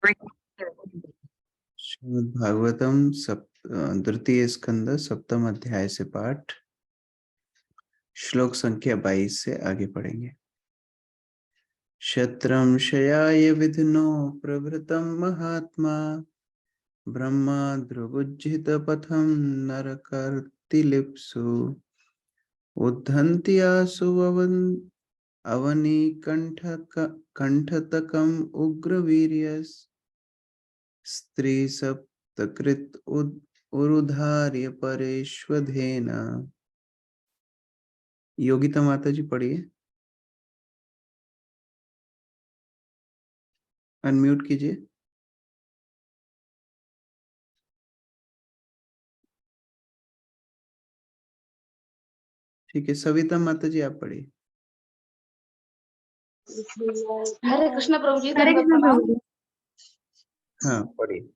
श्रीमद् भागवतम द्वितीय स्कंद सप्तम अध्याय से पाठ श्लोक संख्या 22 से आगे पढ़ेंगे। शत्रम शयाय विधिनो प्रभृतम महात्मा ब्रह्मा ध्रुवुज्झित पथम नरकर्तिलिप्सु उद्धन्त्यासु अवनी कंठतकम उग्रवीर्यस् स्त्री सप्तकृत उरुधार्य परेश्वधेन। योगिता माता जी पढ़िए, अनम्यूट कीजिए। ठीक है, सविता माता जी आप पढ़िए। हरे कृष्ण प्रभु जी। हरे कृष्ण प्रभु जी। हाँ पढ़िए।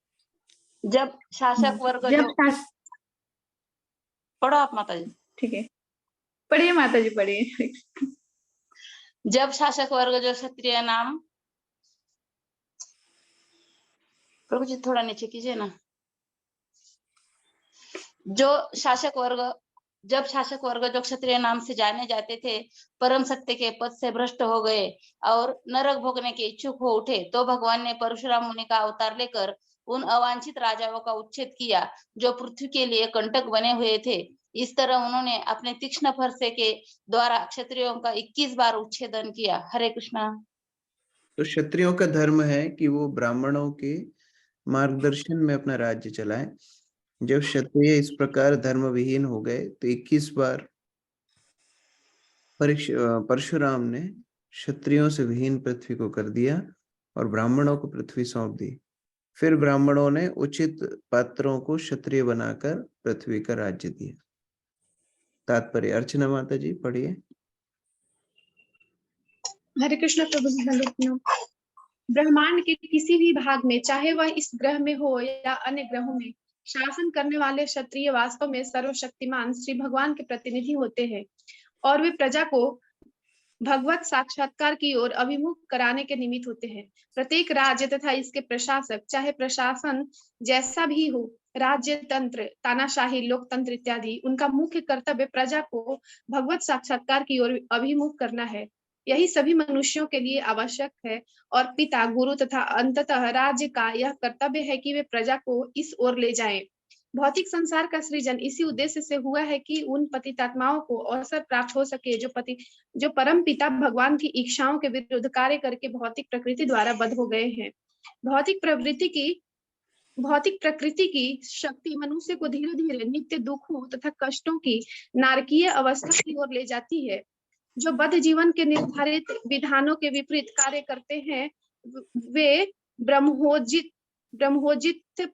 जब शासक वर्ग पढ़ो आप माता जी। ठीक है, पढ़िए माता जी पढ़िए। जब शासक वर्ग जो क्षत्रिय नाम, प्रभु जी थोड़ा नीचे कीजिए ना। जब शासक वर्ग जो क्षत्रिय नाम से जाने जाते थे परम सत्य के पद से भ्रष्ट हो गए और नरक भोगने के इच्छुक हो उठे, तो भगवान ने परशुराम मुनि का अवतार लेकर उन अवांछित राजाओं का उच्छेद किया जो पृथ्वी के लिए कंटक बने हुए थे। इस तरह उन्होंने अपने तीक्ष्ण फरसे के द्वारा क्षत्रियों का 21 बार उच्छेदन किया। हरे कृष्णा। तो क्षत्रियों का धर्म है कि वो ब्राह्मणों के मार्गदर्शन में अपना राज्य चलाएं। जब क्षत्रिय इस प्रकार धर्म विहीन हो गए तो 21 बार परशुराम ने क्षत्रियों से विहीन पृथ्वी को कर दिया और ब्राह्मणों को पृथ्वी सौंप दी। फिर ब्राह्मणों ने उचित पात्रों को क्षत्रिय बनाकर पृथ्वी का राज्य दिया। तात्पर्य अर्चना माता जी पढ़िए। हरे कृष्ण प्रभु जी। ब्रह्मांड के किसी भी भाग में, चाहे वह इस ग्रह में हो या अन्य ग्रहों में, शासन करने वाले क्षत्रिय वास्तव में सर्वशक्तिमान श्री भगवान के प्रतिनिधि होते हैं और वे प्रजा को भगवत साक्षात्कार की ओर अभिमुख कराने के निमित्त होते हैं। प्रत्येक राज्य तथा इसके प्रशासक, चाहे प्रशासन जैसा भी हो, राज्य तंत्र, तानाशाही, लोकतंत्र इत्यादि, उनका मुख्य कर्तव्य प्रजा को भगवत साक्षात्कार की ओर अभिमुख करना है। यही सभी मनुष्यों के लिए आवश्यक है और पिता, गुरु तथा अंततः राज्य का यह कर्तव्य है कि वे प्रजा को इस ओर ले जाएं। भौतिक संसार का सृजन इसी उद्देश्य से हुआ है कि उन पतितात्माओं को अवसर प्राप्त हो सके जो परम पिता भगवान की इच्छाओं के विरुद्ध कार्य करके भौतिक प्रकृति द्वारा बद्ध हो गए हैं। भौतिक प्रकृति की शक्ति मनुष्य को धीरे धीरे नित्य दुखों तथा कष्टों की नारकीय अवस्था की ओर ले जाती है। जो बद्ध जीवन के निर्धारित विधानों के विपरीत कार्य करते हैं वे ब्रह्मोजित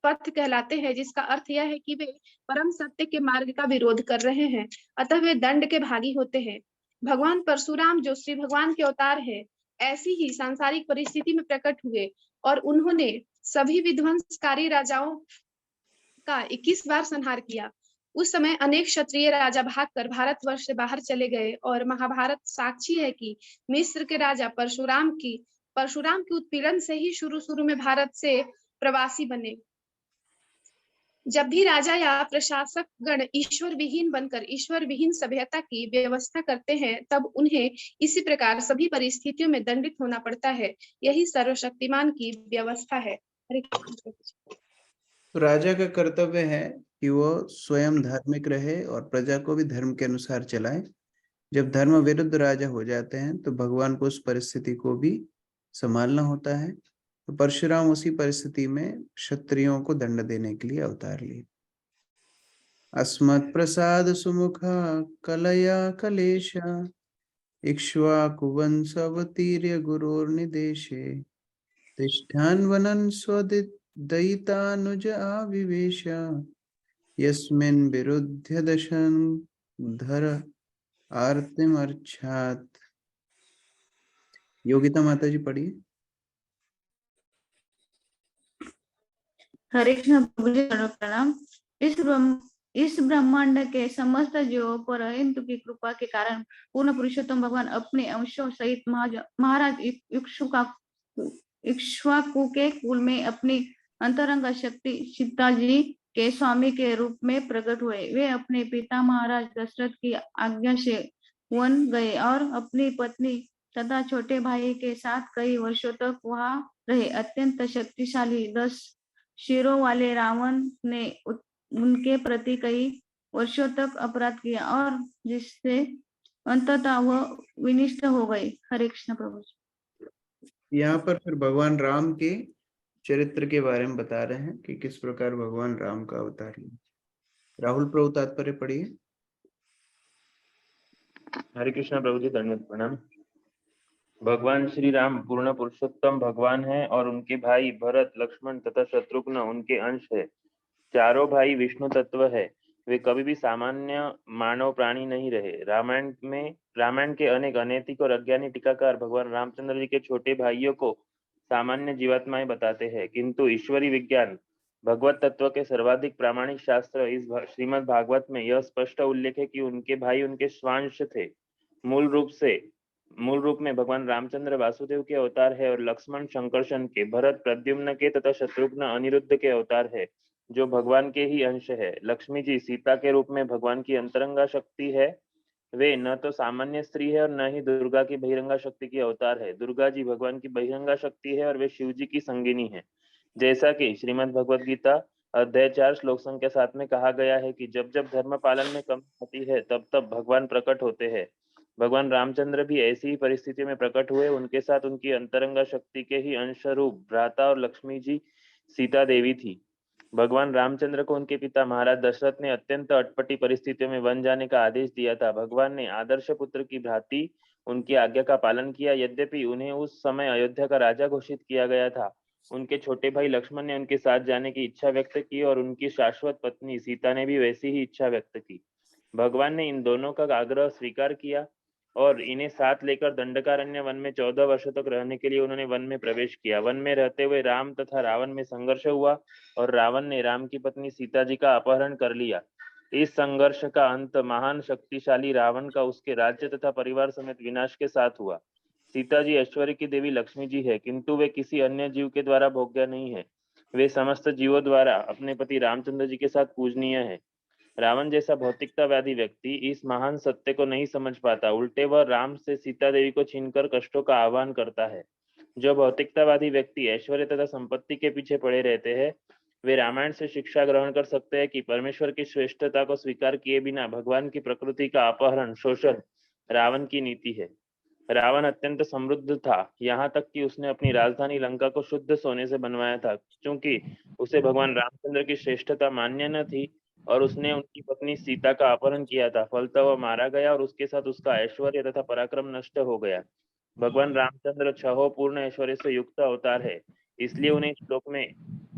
पथ कहलाते हैं, जिसका अर्थ यह है कि वे परम सत्य के मार्ग का विरोध कर रहे हैं, अतः वे दंड के भागी होते हैं। भगवान परशुराम जो श्री भगवान के अवतार है, ऐसी ही सांसारिक परिस्थिति में प्रकट हुए और उन्होंने सभी विध्वंसकारी राजाओं का 21 बार संहार किया। उस समय अनेक क्षत्रिय राजा भागकर भारतवर्ष से बाहर चले गए और महाभारत साक्षी है कि मिस्र के राजा परशुराम के उत्पीड़न से ही शुरू में भारत से प्रवासी बने। जब भी राजा या प्रशासक गण ईश्वर विहीन बनकर ईश्वर विहीन सभ्यता की व्यवस्था करते हैं, तब उन्हें इसी प्रकार सभी परिस्थितियों में दंडित होना पड़ता है। यही सर्वशक्तिमान की व्यवस्था है। तो राजा का कर्तव्य है कि वो स्वयं धार्मिक रहे और प्रजा को भी धर्म के अनुसार चलाए। जब धर्म विरुद्ध राजा हो जाते हैं तो भगवान को उस परिस्थिति को भी संभालना होता है। तो परशुराम उसी परिस्थिति में क्षत्रियों को दंड देने के लिए अवतार लिए। अस्मत् प्रसाद सुमुखा कलया कलेश इक्ष्वाकुवंशवतीर्य गुरोर्निदेशे तिष्ठान वनन स्वदयितानुज आविवेश यस्मिन् विरुध्य दशन धर आर्तिमर्छात। योगिता माता जी पढ़िए। हरे कृष्ण प्रणाम। इस ब्रह्मांड के समस्त जीवों पर हिंदू की कृपा के कारण पूर्ण पुरुषोत्तम भगवान अपने अंशों सहित महाराज इक्ष्वाकु के कुल में अपनी अंतरंग शक्ति सीता जी के स्वामी के रूप में प्रकट हुए। वे अपने पिता महाराज दशरथ की आज्ञा से वन गए और अपनी पत्नी तथा छोटे भाई के साथ कई वर्षों तक वहां रहे। अत्यंत शक्तिशाली 10 शिरों वाले रावण ने उनके प्रति कई वर्षों तक अपराध किया और जिससे अंततः वह विनिष्ट हो गए। हरे कृष्ण प्रभु। यहाँ पर फिर भगवान राम के चरित्र के बारे में बता रहे हैं कि किस प्रकार भगवान राम का अवतार लिया। राहुल प्रभु तात्पर्य पढ़िए। हरे कृष्ण प्रभु जी, धन्यवाद, प्रणाम। भगवान श्री राम पूर्ण पुरुषोत्तम भगवान हैं और उनके भाई भरत, लक्ष्मण तथा शत्रुघ्न उनके अंश है। चारों भाई विष्णु तत्व है। वे कभी भी सामान्य मानव प्राणी नहीं रहे। रामायण के अनेक अनैतिक और अज्ञानी टीकाकार भगवान रामचंद्र जी के छोटे भाइयों को सामान्य जीवात्माएं बताते हैं, किंतु ईश्वरी विज्ञान भगवत तत्व के सर्वाधिक प्रामाणिक शास्त्र इस श्रीमद् भागवत में यह स्पष्ट उल्लेख है कि उनके भाई उनके स्वांश थे। मूल रूप में भगवान रामचंद्र वासुदेव के अवतार है और लक्ष्मण शंकरशन के, भरत प्रद्युम्न के तथा शत्रुघ्न अनिरुद्ध के अवतार है जो भगवान के ही अंश है। लक्ष्मी जी सीता के रूप में भगवान की अंतरंगा शक्ति है। वे न तो सामान्य स्त्री है और न ही दुर्गा की बहिरंगा शक्ति की अवतार है। दुर्गा जी भगवान की बहिरंगा शक्ति है और वे शिव जी की संगिनी है। जैसा कि श्रीमद् भगवद गीता अध्याय 4 श्लोक संख्या 7 में कहा गया है कि जब जब धर्म पालन में कमी होती है तब तब भगवान प्रकट होते हैं। भगवान रामचंद्र भी ऐसी ही परिस्थितियों में प्रकट हुए। उनके साथ उनकी अंतरंगा शक्ति के ही अंश रूप भ्राता और लक्ष्मी जी सीता देवी थी। भगवान रामचंद्र को उनके पिता महाराज दशरथ ने अत्यंत अटपटी परिस्थितियों में वन जाने का आदेश दिया था। भगवान ने आदर्श पुत्र की भांति उनकी आज्ञा का पालन किया। यद्यपि उन्हें उस समय अयोध्या का राजा घोषित किया गया था, उनके छोटे भाई लक्ष्मण ने उनके साथ जाने की इच्छा व्यक्त की और उनकी शाश्वत पत्नी सीता ने भी वैसी ही इच्छा व्यक्त की। भगवान ने इन दोनों का आग्रह स्वीकार किया और इन्हें साथ लेकर दंडकारण्य वन में 14 वर्षों तक रहने के लिए उन्होंने वन में प्रवेश किया। वन में रहते हुए राम तथा रावण में संघर्ष हुआ और रावण ने राम की पत्नी सीता जी का अपहरण कर लिया। इस संघर्ष का अंत महान शक्तिशाली रावण का उसके राज्य तथा परिवार समेत विनाश के साथ हुआ। सीता जी ऐश्वर्य की देवी लक्ष्मी जी है, किंतु वे किसी अन्य जीव के द्वारा भोग्य नहीं है। वे समस्त जीवों द्वारा अपने पति रामचंद्र जी के साथ पूजनीय है। रावण जैसा भौतिकतावादी व्यक्ति इस महान सत्य को नहीं समझ पाता। उल्टे वह राम से सीता देवी को छीनकर कष्टों का आह्वान करता है। जो भौतिकतावादी व्यक्ति ऐश्वर्य तथा संपत्ति के पीछे पड़े रहते हैं, वे रामायण से शिक्षा ग्रहण कर सकते हैं कि परमेश्वर की श्रेष्ठता को स्वीकार किए बिना भगवान की प्रकृति का अपहरण, शोषण रावण की नीति है। रावण अत्यंत समृद्ध था, यहाँ तक कि उसने अपनी राजधानी लंका को शुद्ध सोने से बनवाया था। क्योंकि उसे भगवान रामचंद्र की श्रेष्ठता मान्य न थी और उसने उनकी पत्नी सीता का अपहरण किया था, फलतः वह मारा गया और उसके साथ उसका ऐश्वर्य तथा पराक्रम नष्ट हो गया। भगवान रामचंद्र 6 पूर्ण ऐश्वर्य से युक्त अवतार है, इसलिए उन्हें श्लोक में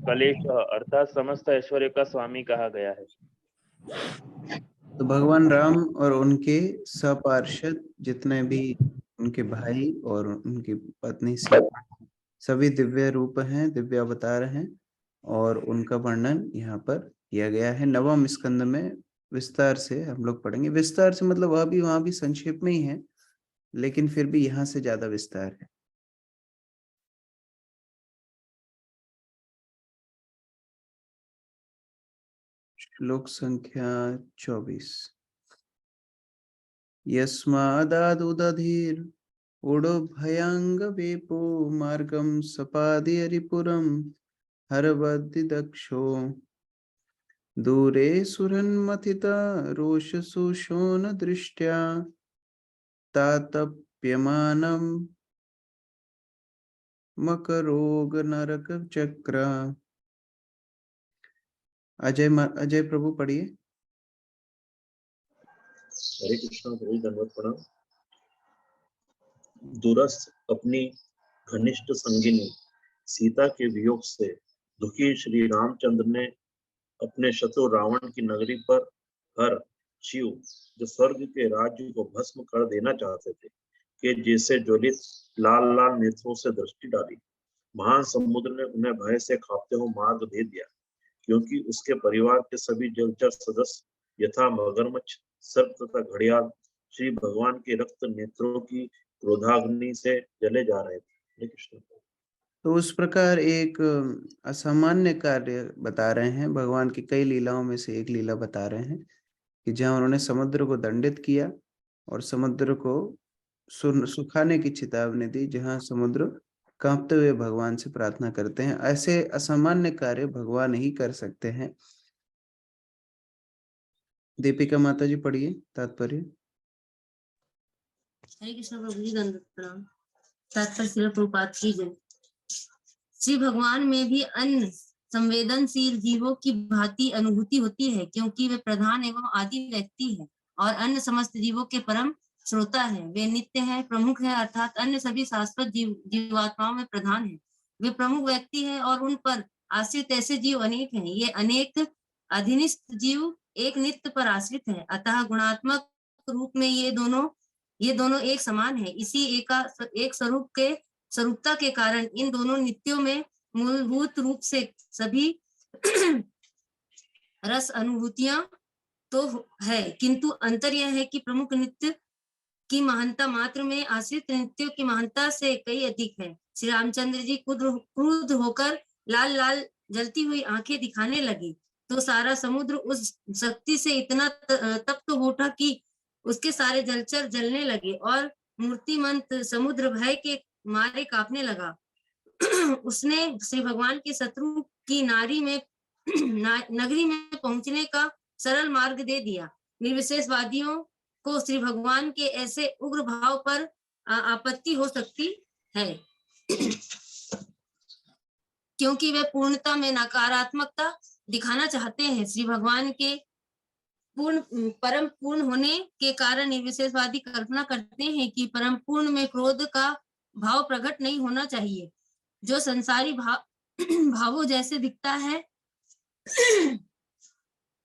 कलेश अर्थात समस्त ऐश्वर्य का स्वामी कहा गया है। तो भगवान राम और उनके सपार्षद जितने भी उनके भाई और उनकी पत्नी सीता सभी दिव्य रूप हैं, दिव्य अवतार हैं और उनका वर्णन यहाँ पर किया गया है। 9वें स्कंद में विस्तार से हम लोग पढ़ेंगे। विस्तार से मतलब वहां भी संक्षेप में ही है, लेकिन फिर भी यहाँ से ज्यादा विस्तार है। श्लोक संख्या 24। यस्मादादुदधीर उडो भयांग वेपो मार्गम सपादि हरिपुरम हरवद्धि दक्षो दूरे सुरन्मथिता रोष सुशोन दृष्ट्या तातप्यमानं मकरोग नरक चक्र। अजय प्रभु पढ़िए। हरे कृष्ण प्रभु, धन्यवाद, प्रणाम। दूरस्थ अपनी घनिष्ठ संगिनी सीता के वियोग से दुखी श्री रामचंद्र ने अपने शत्रु रावण की नगरी पर हर शिव, जो स्वर्ग के राज्य को भस्म कर देना चाहते थे, के जैसे ज्वलित लाल लाल नेत्रों से दृष्टि डाली। महान समुद्र ने उन्हें भय से कांपते हुए मार्ग दे दिया, क्योंकि उसके परिवार के सभी जलचर सदस्य यथा मगरमच्छ, सर्प तथा घड़ियाल श्री भगवान के रक्त नेत्रों की क्रोधाग्नि से जले जा रहे थे। कृष्ण। तो उस प्रकार एक असामान्य कार्य बता रहे हैं, भगवान की कई लीलाओं में से एक लीला बता रहे हैं कि जहाँ उन्होंने समुद्र को दंडित किया और समुद्र को सुखाने की चेतावनी दी, जहाँ समुद्र कांपते हुए भगवान से प्रार्थना करते हैं। ऐसे असामान्य कार्य भगवान ही कर सकते हैं। दीपिका माता जी पढ़िए तात्पर्य। हरे कृष्ण प्रभु जी, दंडवत प्रणाम। तात्पर्य श्रील प्रभुपाद की जय। श्री भगवान में भी अन्य संवेदनशील जीवों की भांति अनुभूति होती है, क्योंकि वे प्रधान एवं आदि व्यक्ति है और अन्य समस्त जीवों के परम श्रोता है। वे नित्य है, प्रमुख है, अर्थात अन्य सभी शाश्वत जीवात्माओं में प्रधान है। वे प्रमुख व्यक्ति है और उन पर आश्रित ऐसे जीव अनेक हैं। ये अनेक अधीनस्थ जीव एक नित्य पर आश्रित है, अतः गुणात्मक रूप में ये दोनों एक समान है। इसी एक स्वरूपता के कारण इन दोनों नित्यों में मूलभूत रूप से सभी रस अनुभूतियां तो है, किंतु अंतर यह है कि प्रमुख नित्य की महानता मात्र में आश्रित नित्यों की महानता से कई अधिक है। श्री रामचंद्र जी क्रुद्ध होकर लाल लाल जलती हुई आंखें दिखाने लगे तो सारा समुद्र उस शक्ति से इतना तप्त हो उठा कि उसके सारे जलचर जलने लगे और मूर्तिमंत समुद्र भय के मारे कांपने लगा। उसने श्री भगवान के शत्रु की नगरी में पहुंचने का सरल मार्ग दे दिया। निर्विशेषवादियों को श्री भगवान के ऐसे उग्र भाव पर आपत्ति हो सकती है, क्योंकि वे पूर्णता में नकारात्मकता दिखाना चाहते हैं। श्री भगवान के परम पूर्ण होने के कारण निर्विशेषवादी कल्पना करते हैं कि परम पूर्ण में क्रोध का भाव प्रकट नहीं होना चाहिए, जो संसारी भावों जैसे दिखता है।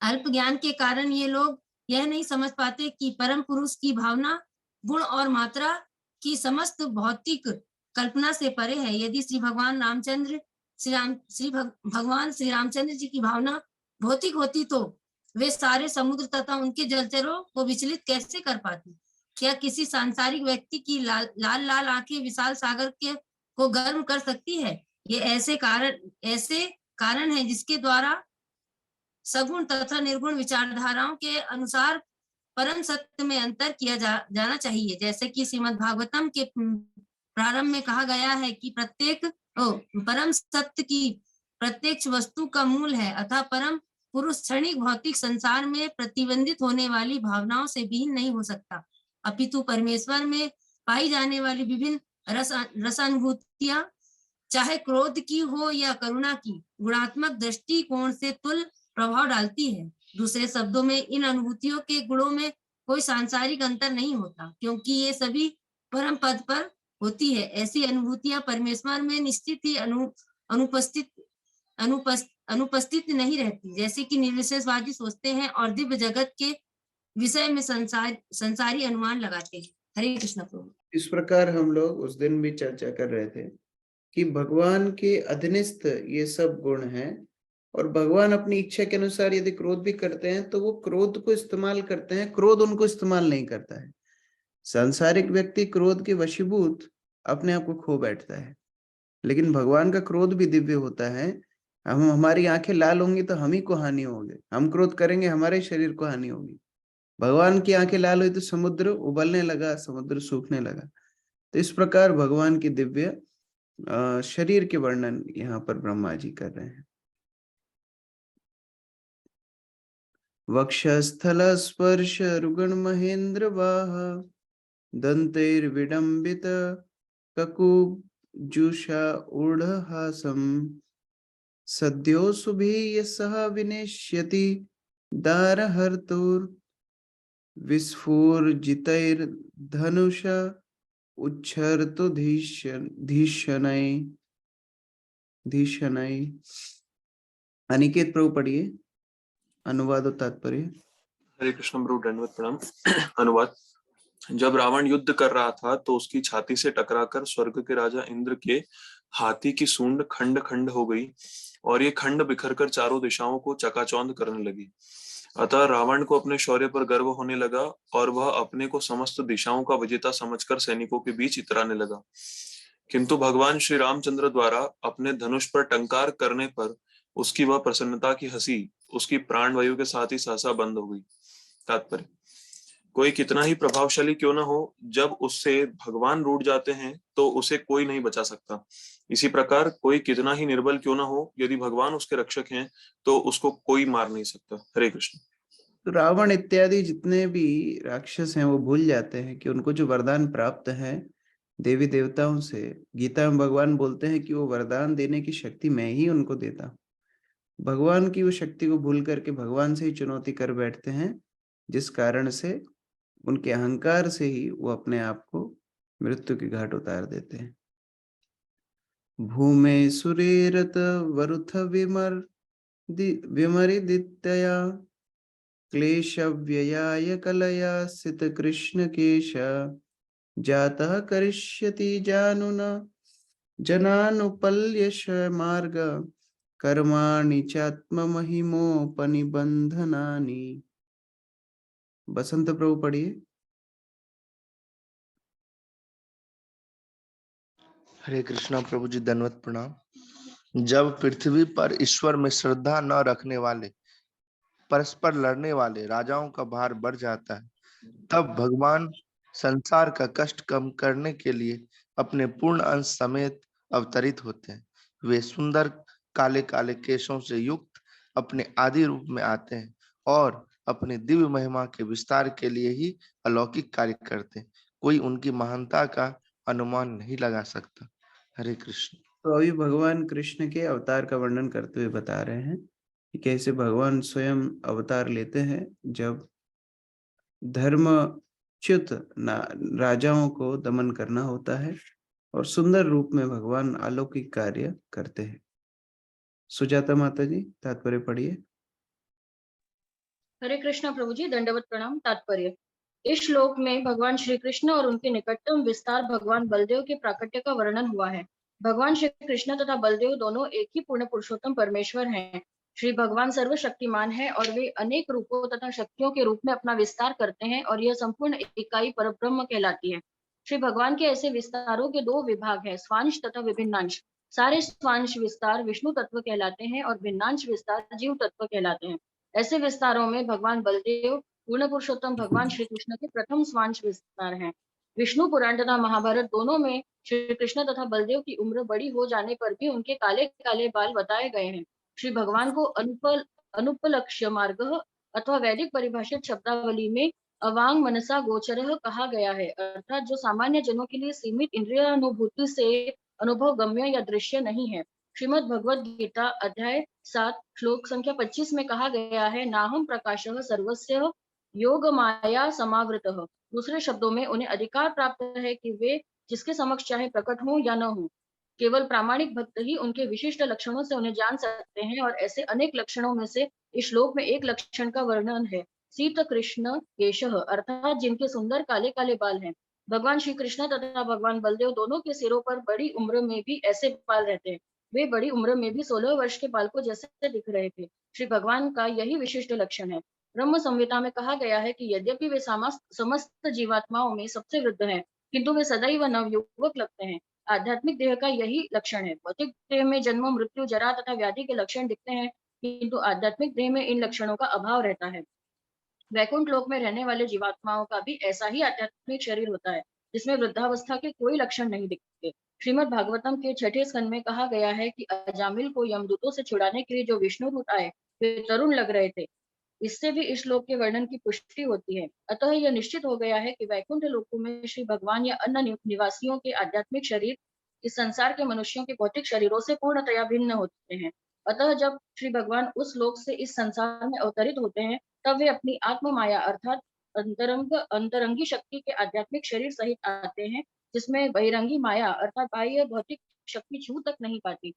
अल्प ज्ञान के कारण ये लोग यह नहीं समझ पाते कि परम पुरुष की भावना गुण और मात्रा की समस्त भौतिक कल्पना से परे है। यदि भगवान श्री रामचंद्र जी की भावना भौतिक होती तो वे सारे समुद्र तथा उनके जलचरों को विचलित कैसे कर पाती? क्या किसी सांसारिक व्यक्ति की लाल लाल आंखें विशाल सागर को गर्म कर सकती है? ये ऐसे कारण है जिसके द्वारा सगुण तथा निर्गुण विचारधाराओं के अनुसार परम सत्य में अंतर किया जाना चाहिए। जैसे कि श्रीमद् भागवतम के प्रारंभ में कहा गया है कि परम सत्य की प्रत्यक्ष वस्तु का मूल है, अतः परम पुरुष क्षणिक भौतिक संसार में प्रतिबंधित होने वाली भावनाओं से भिन्न नहीं हो सकता, अपितु परमेश्वर में पाई जाने वाली विभिन्न रसानुभूतियां, चाहे क्रोध की हो या करुणा की, गुणात्मक दृष्टिकोण से तुल प्रभाव डालती है। दूसरे शब्दों में इन अनुभूतियों के गुणों में कोई सांसारिक अंतर नहीं होता, क्योंकि ये सभी परम पद पर होती है। ऐसी अनुभूतियां परमेश्वर में निश्चित ही अनुपस्थित नहीं रहती, जैसे कि निर्विशेषवादी सोचते हैं और दिव्य जगत के विषय में संसारी अनुमान लगाते हैं। हरे कृष्ण प्रभु। इस प्रकार हम लोग उस दिन भी चर्चा कर रहे थे कि भगवान के अधीनस्थ ये सब गुण हैं और भगवान अपनी इच्छा के अनुसार यदि क्रोध भी करते हैं तो वो क्रोध को इस्तेमाल करते हैं, क्रोध उनको इस्तेमाल नहीं करता है। सांसारिक व्यक्ति क्रोध के वशीभूत अपने आप को खो बैठता है, लेकिन भगवान का क्रोध भी दिव्य होता है। हमारी आंखें लाल होंगी तो हम ही को हानि होगी, हम क्रोध करेंगे हमारे शरीर को हानि होगी। भगवान की आंखें लाल हुई तो समुद्र उबलने लगा, समुद्र सूखने लगा। तो इस प्रकार भगवान की दिव्य शरीर के वर्णन यहाँ पर ब्रह्मा जी कर रहे हैं। वक्षस्थल स्पर्श रुगण महेंद्र वाह दंतैर्विडंबित ककुजुषा ऊढ़हासम सद्यो सुभी सह विनेष्यति दारहर्तुर विस्फुर्जितैर्धनुषा उच्छर्तु धीशनै। अनिकेत प्रभु पढ़िए, अनुवाद और तात्पर्य। हरे कृष्ण प्रभु, दंडवत प्रणाम। अनुवाद। जब रावण युद्ध कर रहा था तो उसकी छाती से टकराकर स्वर्ग के राजा इंद्र के हाथी की सूंड खंड खंड हो गई और ये खंड बिखरकर चारों दिशाओं को चकाचौंध करने लगी। अतः रावण को अपने शौर्य पर गर्व होने लगा और वह अपने को समस्त दिशाओं का विजेता समझकर सैनिकों के बीच इतराने लगा। किंतु भगवान श्री रामचंद्र द्वारा अपने धनुष पर टंकार करने पर उसकी वह प्रसन्नता की हंसी उसकी प्राण वायु के साथ ही सहसा बंद हो गई। तात्पर्य, कोई कितना ही प्रभावशाली क्यों न हो, जब उससे भगवान रूठ जाते हैं तो उसे कोई नहीं बचा सकता। इसी प्रकार कोई कितना ही निर्बल क्यों न हो, यदि भगवान उसके रक्षक हैं तो उसको कोई मार नहीं सकता। हरे कृष्ण। तो रावण इत्यादि जितने भी राक्षस हैं वो भूल जाते हैं कि उनको जो वरदान प्राप्त है देवी देवताओं से, गीता में भगवान बोलते हैं कि वो वरदान देने की शक्ति मैं ही उनको देता हूँ। भगवान की वो शक्ति को भूल करके भगवान से ही चुनौती कर बैठते हैं, जिस कारण से उनके अहंकार से ही वो अपने आप को मृत्यु के घाट उतार देते हैं। भूमे सुरेरत वरुथ विमरिदित्या क्लेश व्ययाय कलया सित कृष्ण केश जातः करिष्यति जानुना जनानुपल्यश मार्ग कर्माणि चात्ममहिमोपनिबंधनानि। बसंत प्रभु पढ़िए। हरे कृष्णा प्रभु जी, दंडवत प्रणाम। जब पृथ्वी पर ईश्वर में श्रद्धा न रखने वाले, परस्पर लड़ने वाले राजाओं का भार बढ़ जाता है, तब भगवान संसार का कष्ट कम करने के लिए अपने पूर्ण अंश समेत अवतरित होते हैं। वे सुंदर काले काले केशों से युक्त अपने आदि रूप में आते हैं और अपने दिव्य महिमा के विस्तार के लिए ही अलौकिक कार्य करते हैं। कोई उनकी महानता का अनुमान नहीं लगा सकता। हरे कृष्ण। तो अभी भगवान कृष्ण के अवतार का वर्णन करते हुए बता रहे हैं कि कैसे भगवान स्वयं अवतार लेते हैं जब धर्मच्युत राजाओं को दमन करना होता है, और सुंदर रूप में भगवान अलौकिक कार्य करते हैं। सुजाता माता जी तात्पर्य पढ़िए। हरे कृष्णा प्रभु जी, दंडवत प्रणाम। तात्पर्य, इस श्लोक में भगवान श्री कृष्ण और उनके निकटतम विस्तार भगवान बलदेव के प्राकट्य का वर्णन हुआ है। भगवान श्री कृष्ण तथा बलदेव दोनों एक ही पूर्ण पुरुषोत्तम परमेश्वर हैं। श्री भगवान सर्वशक्तिमान है और वे अनेक रूपों तथा शक्तियों के रूप में अपना विस्तार करते हैं और यह संपूर्ण इकाई परब्रह्म कहलाती है। श्री भगवान के ऐसे विस्तारों के दो विभाग हैं, स्वांश तथा विभिन्नांश। सारे स्वांश विस्तार विष्णु तत्व कहलाते हैं और भिन्नांश विस्तार जीव तत्व कहलाते हैं। ऐसे विस्तारों में भगवान बलदेव पूर्ण पुरुषोत्तम भगवान श्री कृष्ण के प्रथम स्वांश विस्तार हैं। विष्णु पुराण तथा महाभारत दोनों में श्री कृष्ण तथा बलदेव की उम्र बड़ी हो जाने पर भी उनके काले काले बाल बताए गए हैं। श्री भगवान को अनुपलक्ष्य मार्ग अथवा वैदिक परिभाषित शब्दावली में अवांग मनसा गोचरः कहा गया है, अर्थात जो सामान्य जनों के लिए सीमित इंद्रियानुभूति से अनुभव गम्य या दृश्य नहीं है। श्रीमद् भगवद गीता अध्याय 7 श्लोक संख्या 25 में कहा गया है, नाहम प्रकाशः सर्वस्य योग माया समावृतः। दूसरे शब्दों में उन्हें अधिकार प्राप्त है कि वे जिसके समक्ष चाहे प्रकट हो या न हो। केवल प्रामाणिक भक्त ही उनके विशिष्ट लक्षणों से उन्हें जान सकते हैं, और ऐसे अनेक लक्षणों में से इस श्लोक में एक लक्षण का वर्णन है, सीत कृष्ण केशः, अर्थात जिनके सुंदर काले काले बाल हैं। भगवान श्री कृष्ण तथा भगवान बलदेव दोनों के सिरों पर बड़ी उम्र में भी ऐसे बाल रहते हैं। वे बड़ी उम्र में भी 16 वर्ष के बालकों जैसे दिख रहे थे। श्री भगवान का यही विशिष्ट लक्षण है। ब्रह्म संहिता में कहा गया है कि यद्यपि वे समस्त जीवात्माओं में सबसे वृद्ध हैं, किंतु वे सदैव नवयुवक लगते हैं। आध्यात्मिक देह का यही लक्षण है। भौतिक देह में जन्म मृत्यु जरा तथा व्याधि के लक्षण दिखते हैं, किंतु आध्यात्मिक देह में इन लक्षणों का अभाव रहता है। वैकुंठ लोक में रहने वाले जीवात्माओं का भी ऐसा ही आध्यात्मिक शरीर होता है, जिसमें वृद्धावस्था के कोई लक्षण नहीं दिखते। श्रीमद् भागवतम के 6ठे स्कंद में कहा गया है कि अजामिल को यमदूतों से छुड़ाने के लिए जो विष्णु दूत आए वे तरुण लग रहे थे। इससे भी इस श्लोक के वर्णन की पुष्टि होती है। अतः यह निश्चित हो गया है कि वैकुंठ लोकों में श्री भगवान या अन्य निवासियों के आध्यात्मिक शरीर इस संसार के मनुष्यों के भौतिक शरीरों से पूर्णतया भिन्न होते हैं। अतः जब श्री भगवान उस लोक से इस संसार में अवतरित होते हैं, तब वे अपनी आत्म माया अर्थात अंतरंगी शक्ति के आध्यात्मिक शरीर सहित आते हैं, जिसमें बहिरंगी माया अर्थात बाह्य भौतिक शक्ति छू तक नहीं पाती।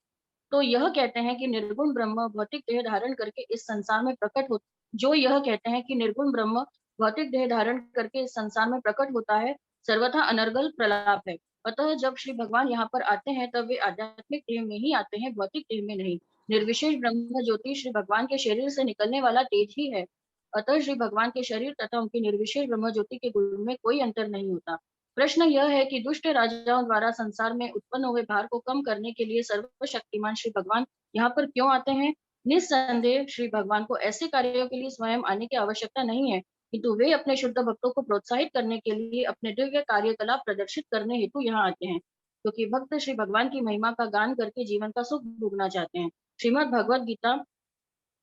तो यह कहते हैं कि निर्गुण ब्रह्म भौतिक देह धारण करके इस संसार में प्रकट हो जो यह कहते हैं कि निर्गुण ब्रह्म भौतिक देह धारण करके इस संसार में प्रकट होता है, सर्वथा अनर्गल प्रलाप है। अतः जब श्री भगवान यहाँ पर आते हैं, तब वे आध्यात्मिक देह में ही आते हैं, भौतिक देह में नहीं। निर्विशेष ब्रह्म ज्योति श्री भगवान के शरीर से निकलने वाला तेज ही है। अतः श्री भगवान के शरीर तथा उनकी निर्विशेष ब्रह्म ज्योति के गुण में कोई अंतर नहीं होता। प्रश्न यह है कि दुष्ट राजाओं द्वारा संसार में उत्पन्न हुए भार को कम करने के लिए सर्वशक्तिमान श्री भगवान यहाँ पर क्यों आते हैं? निस्संदेह श्री भगवान को ऐसे कार्यों के लिए स्वयं आने की आवश्यकता नहीं है, किंतु वे अपने शुद्ध भक्तों को प्रोत्साहित करने के लिए अपने दिव्य कार्यकलाप प्रदर्शित करने हेतु यहाँ आते हैं, क्योंकि भक्त श्री भगवान की महिमा का गान करके जीवन का सुख भोगना चाहते हैं। श्रीमद् भगवद गीता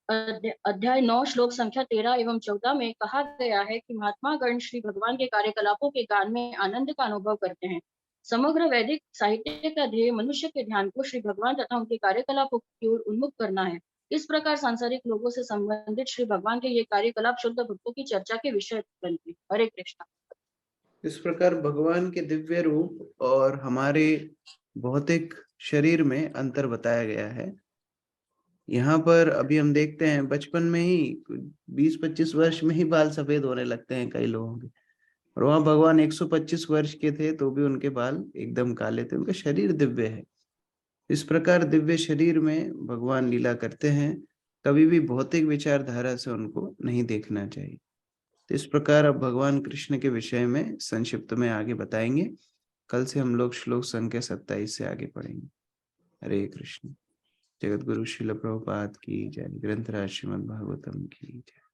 अध्याय 9 श्लोक संख्या 13 एवं 14 में कहा गया है कि महात्मा गण श्री भगवान के कार्यकलापों के गान में आनंद का अनुभव करते हैं। समग्र वैदिक साहित्य का ध्येय मनुष्य के ध्यान को श्री भगवान तथा उनके कार्यकलापों की ओर उन्मुख करना है। इस प्रकार सांसारिक लोगों से संबंधित श्री भगवान के ये कार्यकलाप शुद्ध भक्तों की चर्चा के विषय बनते हैं। हरे कृष्णा। इस प्रकार भगवान के दिव्य रूप और हमारे भौतिक शरीर में अंतर बताया गया है। यहाँ पर अभी हम देखते हैं बचपन में ही 20-25 वर्ष में ही बाल सफेद होने लगते हैं कई लोगों के, और वहां भगवान 125 वर्ष के थे तो भी उनके बाल एकदम काले थे। उनका शरीर दिव्य है। इस प्रकार दिव्य शरीर में भगवान लीला करते हैं, कभी भी भौतिक विचारधारा से उनको नहीं देखना चाहिए। तो इस प्रकार अब भगवान कृष्ण के विषय में संक्षिप्त में आगे बताएंगे। कल से हम लोग श्लोक संख्या 27 से आगे पढ़ेंगे। हरे कृष्ण। जगत गुरु श्रील प्रभुपाद की जय। ग्रंथराज श्रीमद् भागवतम की जय।